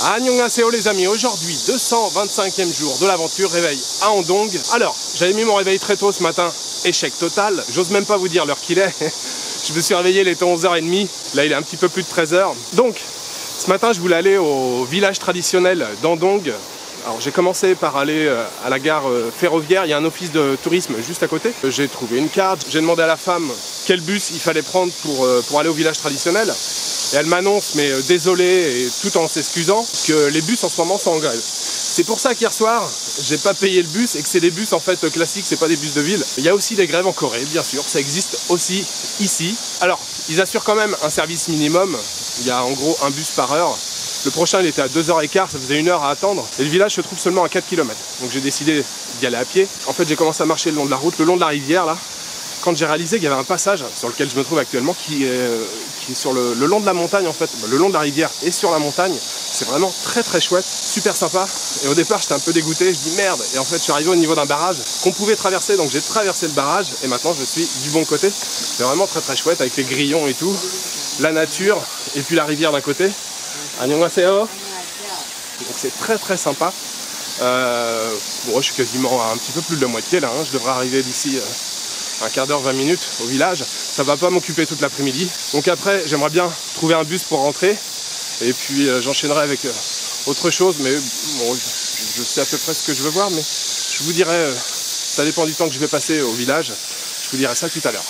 Annyeonghaseyo les amis, aujourd'hui 225e jour de l'aventure, réveil à Andong. Alors, j'avais mis mon réveil très tôt ce matin, échec total, j'ose même pas vous dire l'heure qu'il est. Je me suis réveillé, il était 11h30, là il est un petit peu plus de 13h. Donc, ce matin je voulais aller au village traditionnel d'Andong. Alors j'ai commencé par aller à la gare ferroviaire, il y a un office de tourisme juste à côté. J'ai trouvé une carte, j'ai demandé à la femme quel bus il fallait prendre pour aller au village traditionnel. Et elle m'annonce, mais désolé, et tout en s'excusant, que les bus en ce moment sont en grève. C'est pour ça qu'hier soir, j'ai pas payé le bus et que c'est des bus en fait classiques, c'est pas des bus de ville. Il y a aussi des grèves en Corée, bien sûr, ça existe aussi ici. Alors, ils assurent quand même un service minimum, il y a en gros un bus par heure. Le prochain il était à 2h15, ça faisait 1 heure à attendre. Et le village se trouve seulement à 4 km. Donc j'ai décidé d'y aller à pied. En fait j'ai commencé à marcher le long de la route, le long de la rivière là. Quand j'ai réalisé qu'il y avait un passage sur lequel je me trouve actuellement qui est sur le long de la montagne en fait, le long de la rivière et sur la montagne. C'est vraiment très très chouette, super sympa. Et au départ j'étais un peu dégoûté, je dis merde. Et en fait je suis arrivé au niveau d'un barrage qu'on pouvait traverser, donc j'ai traversé le barrage et maintenant je suis du bon côté. C'est vraiment très très chouette avec les grillons et tout, la nature et puis la rivière d'un côté. Annyeonghaseyo. Donc c'est très très sympa. Bon, je suis quasiment à un petit peu plus de la moitié là, hein. Je devrais arriver d'ici un quart d'heure, 20 minutes au village. Ça va pas m'occuper toute l'après-midi. Donc après, j'aimerais bien trouver un bus pour rentrer. Et puis j'enchaînerai avec autre chose. Mais bon, je sais à peu près ce que je veux voir. Mais je vous dirai, ça dépend du temps que je vais passer au village. Je vous dirai ça tout à l'heure.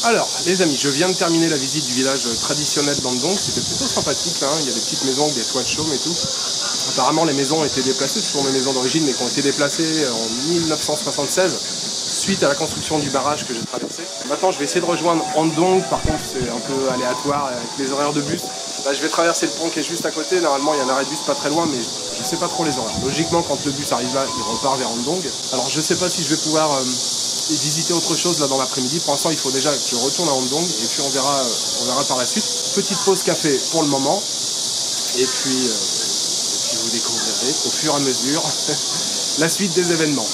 Alors les amis, je viens de terminer la visite du village traditionnel d'Andong, c'était plutôt sympathique, hein. Il y a des petites maisons avec des toits de chaume et tout. Apparemment les maisons ont été déplacées, ce sont mes maisons d'origine mais qui ont été déplacées en 1976 suite à la construction du barrage que j'ai traversé. Maintenant je vais essayer de rejoindre Andong, par contre c'est un peu aléatoire avec les horaires de bus. Là je vais traverser le pont qui est juste à côté, normalement il y a un arrêt de bus pas très loin mais je sais pas trop les horaires. Logiquement quand le bus arrive là, il repart vers Andong. Alors je sais pas si je vais pouvoir visiter autre chose là dans l'après-midi. Pour l'instant il faut déjà que je retourne à Andong et puis on verra par la suite. Petite pause café pour le moment et puis vous découvrirez au fur et à mesure la suite des événements.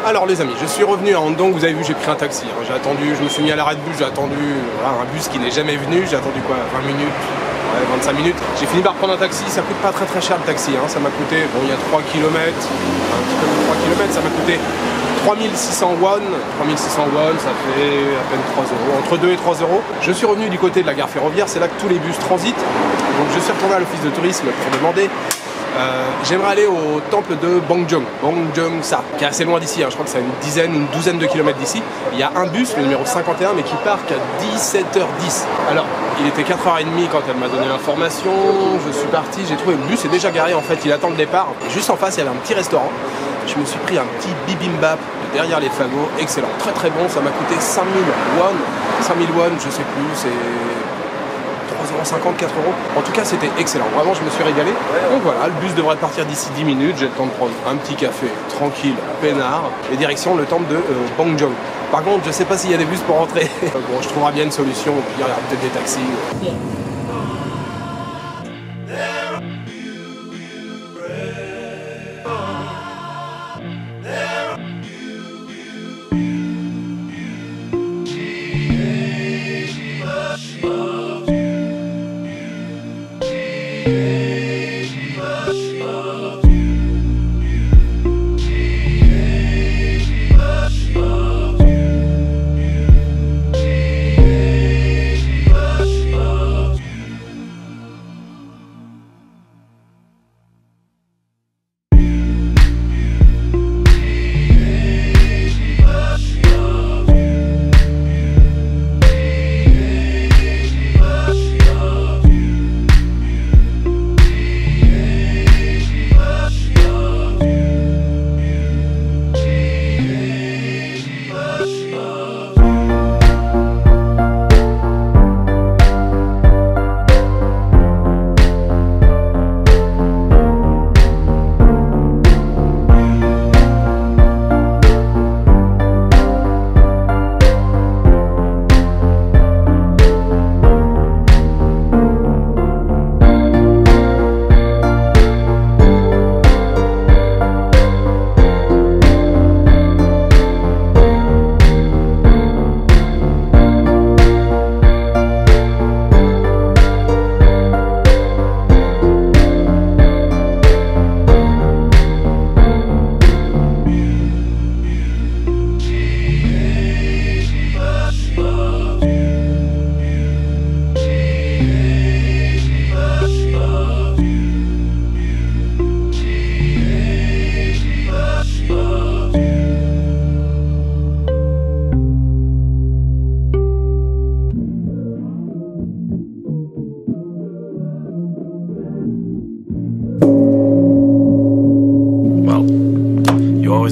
Alors les amis, je suis revenu à Andong, vous avez vu j'ai pris un taxi, hein. J'ai attendu, je me suis mis à l'arrêt de bus, j'ai attendu voilà, un bus qui n'est jamais venu, j'ai attendu quoi, 20 minutes, ouais, 25 minutes. J'ai fini par prendre un taxi, ça coûte pas très cher le taxi, hein. Ça m'a coûté, bon il y a 3 km, un petit peu plus de 3 km, ça m'a coûté 3600 won, 3600 won, ça fait à peine 3 euros, entre 2 et 3 euros. Je suis revenu du côté de la gare ferroviaire, c'est là que tous les bus transitent, donc je suis retourné à l'office de tourisme pour demander. J'aimerais aller au temple de Bongjeong-sa, qui est assez loin d'ici, hein. Je crois que c'est une douzaine de kilomètres d'ici. Il y a un bus, le numéro 51, mais qui part qu'à 17h10. Alors, il était 4h30 quand elle m'a donné l'information, je suis parti, j'ai trouvé le bus est déjà garé en fait, il attend le départ. Et juste en face, il y avait un petit restaurant. Je me suis pris un petit bibimbap derrière les fagots, excellent, très très bon, ça m'a coûté 5000 won, 5000 won, je sais plus, c'est 3,50 €, 4 €. En tout cas, c'était excellent. Vraiment, je me suis régalé. Donc voilà, le bus devrait partir d'ici 10 minutes. J'ai le temps de prendre un petit café tranquille, peinard, et direction le temple de Bongjong. Par contre, je sais pas s'il y a des bus pour rentrer. Bon, je trouverai bien une solution. Au pire, il y aura peut-être des taxis.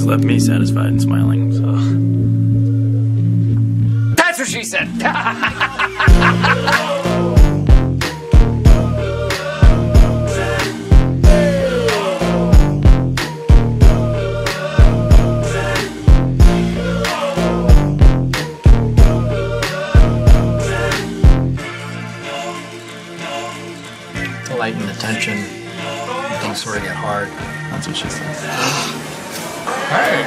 Left me satisfied and smiling, so. That's what she said! To lighten the tension, don't sort of get hard. That's what she said. Hey!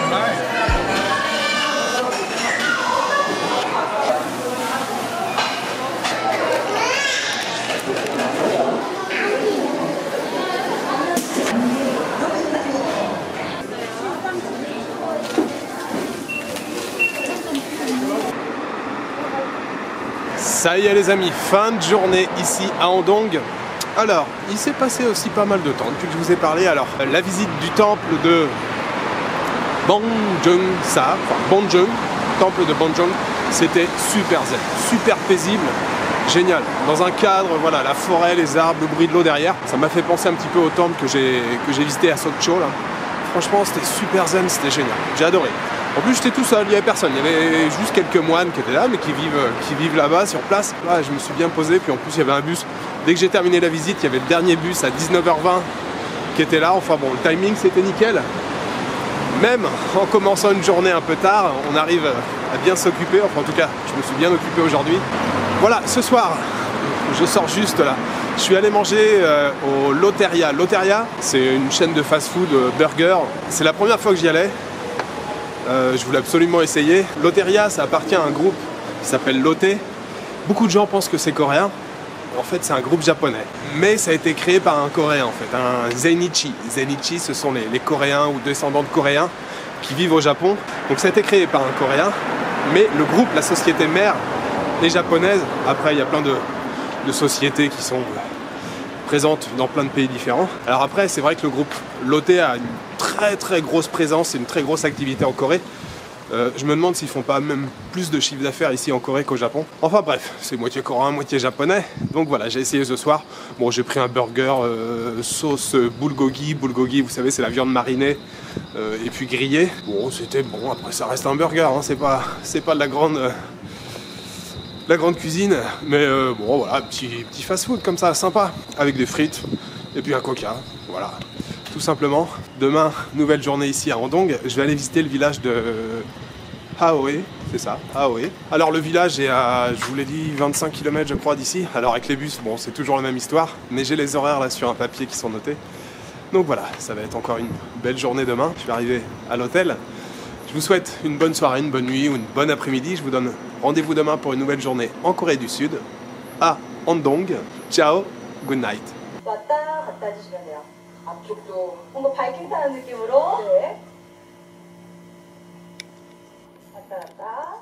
Nice. Ça y est les amis, fin de journée ici à Andong. Alors, il s'est passé aussi pas mal de temps depuis que je vous ai parlé. Alors, la visite du temple de Bongjong-sa, enfin Bongjong, temple de Bongjong, c'était super zen, super paisible, génial. Dans un cadre, voilà, la forêt, les arbres, le bruit de l'eau derrière. Ça m'a fait penser un petit peu au temple que j'ai visité à Sokcho là. Franchement, c'était super zen, c'était génial. J'ai adoré. En plus, j'étais tout seul, il n'y avait personne. Il y avait juste quelques moines qui étaient là, mais qui vivent là-bas, sur place. Là, je me suis bien posé, puis en plus, il y avait un bus. Dès que j'ai terminé la visite, il y avait le dernier bus à 19h20 qui était là. Enfin bon, le timing, c'était nickel. Même en commençant une journée un peu tard, on arrive à bien s'occuper. Enfin, en tout cas, je me suis bien occupé aujourd'hui. Voilà, ce soir, je sors juste là. Je suis allé manger au Loteria. Loteria, c'est une chaîne de fast-food burger. C'est la première fois que j'y allais. Je voulais absolument essayer. Loteria, ça appartient à un groupe qui s'appelle Lotte. Beaucoup de gens pensent que c'est coréen. En fait, c'est un groupe japonais. Mais ça a été créé par un coréen, en fait, un Zainichi. Zainichi, ce sont les Coréens ou descendants de Coréens qui vivent au Japon. Donc ça a été créé par un Coréen. Mais le groupe, la société mère, est japonaise. Après, il y a plein de sociétés qui sont présentes dans plein de pays différents. Alors après, c'est vrai que le groupe Lotte a une très grosse présence et une très grosse activité en Corée. Je me demande s'ils font pas même plus de chiffre d'affaires ici en Corée qu'au Japon. Enfin bref, c'est moitié coréen, moitié japonais. Donc voilà, j'ai essayé ce soir. Bon, j'ai pris un burger sauce bulgogi. Bulgogi, vous savez, c'est la viande marinée et puis grillée. Bon, c'était bon. Après, ça reste un burger, hein. C'est pas de la grande cuisine. Mais bon, voilà, petit fast-food comme ça, sympa. Avec des frites et puis un coca. Voilà. Tout simplement. Demain, nouvelle journée ici à Andong. Je vais aller visiter le village de Haoe, c'est ça, Haoe. Alors le village est à, je vous l'ai dit, 25 km je crois d'ici. Alors avec les bus, bon, c'est toujours la même histoire, mais j'ai les horaires là sur un papier qui sont notés. Donc voilà, ça va être encore une belle journée demain. Je vais arriver à l'hôtel. Je vous souhaite une bonne soirée, une bonne nuit ou une bonne après-midi. Je vous donne rendez-vous demain pour une nouvelle journée en Corée du Sud, à Andong. Ciao, good night. 왔다 갔다 해주시면 돼요. 앞쪽도 뭔가 바이킹 타는 느낌으로. 네. 왔다 갔다.